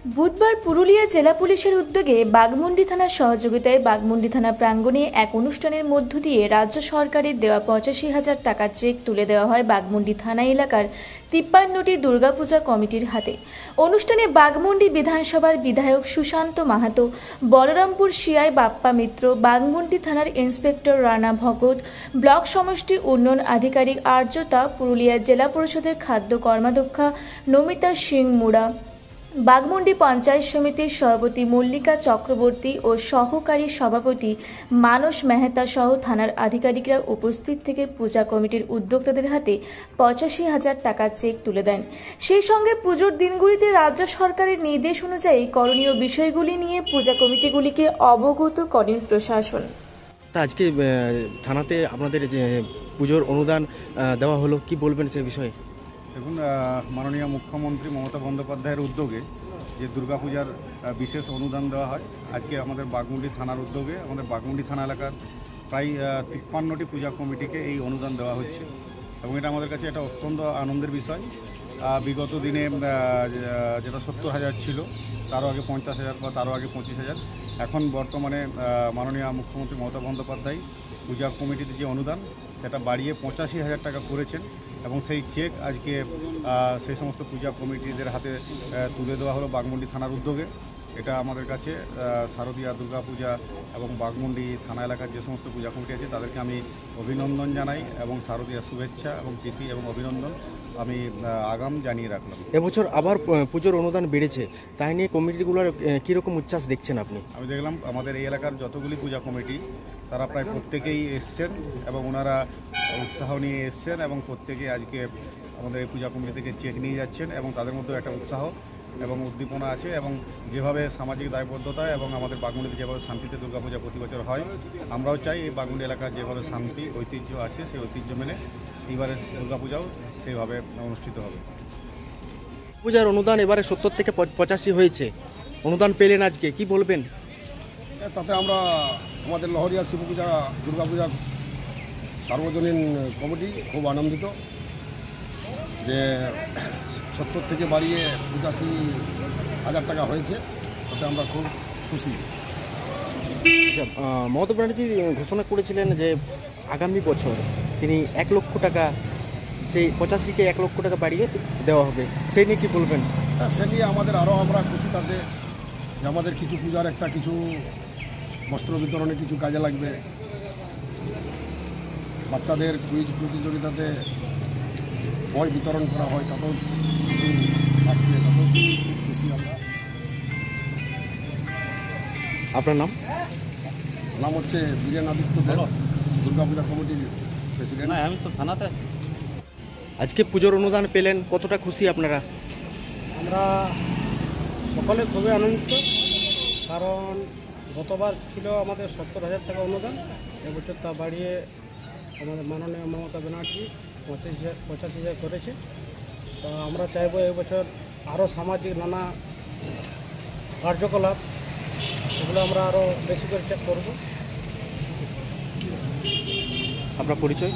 বুধবার পুরুলিয়া জেলা পুলিশের উদ্যোগে বাঘমুন্ডি থানার সহযোগিতায় বাঘমুন্ডি থানা প্রাঙ্গণে এক অনুষ্ঠানের মধ্য দিয়ে রাজ্য সরকারের দেওয়া ৮৫,০০০ টাকার চেক তুলে দেওয়া হয় বাঘমুন্ডি থানা এলাকার ৫৩টি দুর্গাপূজা কমিটির হাতে। অনুষ্ঠানে বাঘমুন্ডি বিধানসভার বিধায়ক সুশান্ত মাহাতো, বলরামপুর সিআই বাপ্পা মিত্র, বাঘমুন্ডি থানার ইন্সপেক্টর রানা ভগত, ব্লক সমষ্টি উন্নয়ন আধিকারিক আর্যতা, পুরুলিয়া জেলা পরিষদের খাদ্য কর্মাধ্যক্ষা নমিতা সিং মুড়া, বাঘমুন্ডি পঞ্চায়েত সমিতির সভাপতি মল্লিকা চক্রবর্তী ও সহকারী সভাপতি মানস মেহতা সহ থানার আধিকারিকরা উপস্থিত থেকে পূজা কমিটির উদ্যোক্তাদের হাতে ৮৫,০০০ টাকার চেক তুলে দেন। সেই সঙ্গে পুজোর দিনগুলিতে রাজ্য সরকারের নির্দেশ অনুযায়ী করণীয় বিষয়গুলি নিয়ে পূজা কমিটিগুলিকে অবগত করেন প্রশাসন। আজকে থানাতে আপনাদের যে পুজোর অনুদান দেওয়া হলো, কি বলবেন সে বিষয়ে? দেখুন, মাননীয় মুখ্যমন্ত্রী মমতা বন্দ্যোপাধ্যায়ের উদ্যোগে যে দুর্গাপূজার বিশেষ অনুদান দেওয়া হয়, আজকে আমাদের বাঘমুন্ডি থানার উদ্যোগে আমাদের বাঘমুন্ডি থানা এলাকার প্রায় ৫৩টি পূজা কমিটিকে এই অনুদান দেওয়া হচ্ছে এবং এটা আমাদের কাছে একটা অত্যন্ত আনন্দের বিষয়। বিগত দিনে যেটা ৭০,০০০ ছিল, তারও আগে ৫০,০০০ বা তারও আগে ২৫,০০০, এখন বর্তমানে মাননীয় মুখ্যমন্ত্রী মমতা বন্দ্যোপাধ্যায় পূজা কমিটিতে যে অনুদান সেটা বাড়িয়ে ৮৫,০০০ টাকা করেছেন এবং সেই চেক আজকে সেই সমস্ত পূজা কমিটিদের হাতে তুলে দেওয়া হলো বাঘমুন্ডি থানার উদ্যোগে। এটা আমাদের কাছে শারদীয়া দুর্গাপূজা এবং বাঘমুন্ডি থানা এলাকার যে সমস্ত পূজা কমিটি আছে তাদেরকে আমি অভিনন্দন জানাই এবং শারদীয়া শুভেচ্ছা এবং প্রীতি এবং অভিনন্দন আমি আগাম জানিয়ে রাখলাম। এবছর আবার পুজোর অনুদান বেড়েছে, তাই নিয়ে কমিটিগুলোর কীরকম উচ্ছ্বাস দেখছেন আপনি? আমি দেখলাম আমাদের এই এলাকার যতগুলি পূজা কমিটি তারা প্রায় প্রত্যেকেই এসছেন এবং ওনারা উৎসাহ নিয়ে এসছেন এবং প্রত্যেকেই আজকে আমাদের এই পূজা কমিটি থেকে চেক নিয়ে যাচ্ছেন এবং তাদের মধ্যেও একটা উৎসাহ এবং উদ্দীপনা আছে এবং যেভাবে সামাজিক দায়বদ্ধতা এবং আমাদের বাঘমুন্ডিতে যেভাবে শান্তিতে দুর্গাপূজা প্রতি বছর হয়, আমরাও চাই এই বাঘমুন্ডি এলাকার যেভাবে শান্তি ঐতিহ্য আছে সেই ঐতিহ্য মেনে এইবারে দুর্গাপূজাও সেইভাবে অনুষ্ঠিত হবে। পূজার অনুদান এবারে ৭০ থেকে ৮৫ হয়েছে, অনুদান পেলেন আজকে, কি বলবেন? তাতে আমরা আমাদের লহরিয়া শিব পূজা দুর্গাপূজা সার্বজনীন কমিটি খুব আনন্দিত যে ৭০ থেকে বাড়িয়ে ৮৫,০০০ টাকা হয়েছে, তাতে আমরা খুব খুশি। মমতা ব্যানার্জি ঘোষণা করেছিলেন যে আগামী বছর তিনি ১ লক্ষ টাকা, সেই ৮৫কে ১ লক্ষ টাকা বাড়িয়ে দেওয়া হবে, সেই নিয়ে কী বলবেন? সে নিয়ে আমাদের আরও আমরা খুশি তাতে যে আমাদের কিছু পূজার একটা কিছু বস্ত্র বিতরণে কিছু কাজে লাগবে, বাচ্চাদের কুইজ প্রতিযোগিতাতে বই বিতরণ করা হয়, তাতেও কিছু আসবে, তাতেও খুশি আমরা। আপনার নাম? নাম হচ্ছে বীরেন আদিত্য দেব, দুর্গাপূজা কমিটির প্রেসিডেন্ট। আমি তো থানাতে। আজকে পুজোর অনুদান পেলেন, কতটা খুশি আপনারা? আমরা সকলে খুবই আনন্দিত, কারণ গতবার ছিল আমাদের ৭০,০০০ টাকা অনুদান, এবছর তা বাড়িয়ে আমাদের মাননীয় মমতা ব্যানার্জি ৮৫,০০০ করেছে। তো আমরা চাইব এবছর আরও সামাজিক নানা কার্যকলাপ এগুলো আমরা আরও বেশি করে চেক করব। আপনার পরিচয়?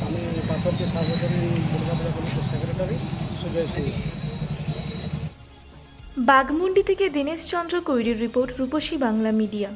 আমি পাথরজি সার্বজনীন দুর্গাপূজা কমিটির সেক্রেটারি সুজয় সিং। বাঘমুন্ডি থেকে দীনেশ চন্দ্র কৈরির রিপোর্ট, রূপসী বাংলা মিডিয়া।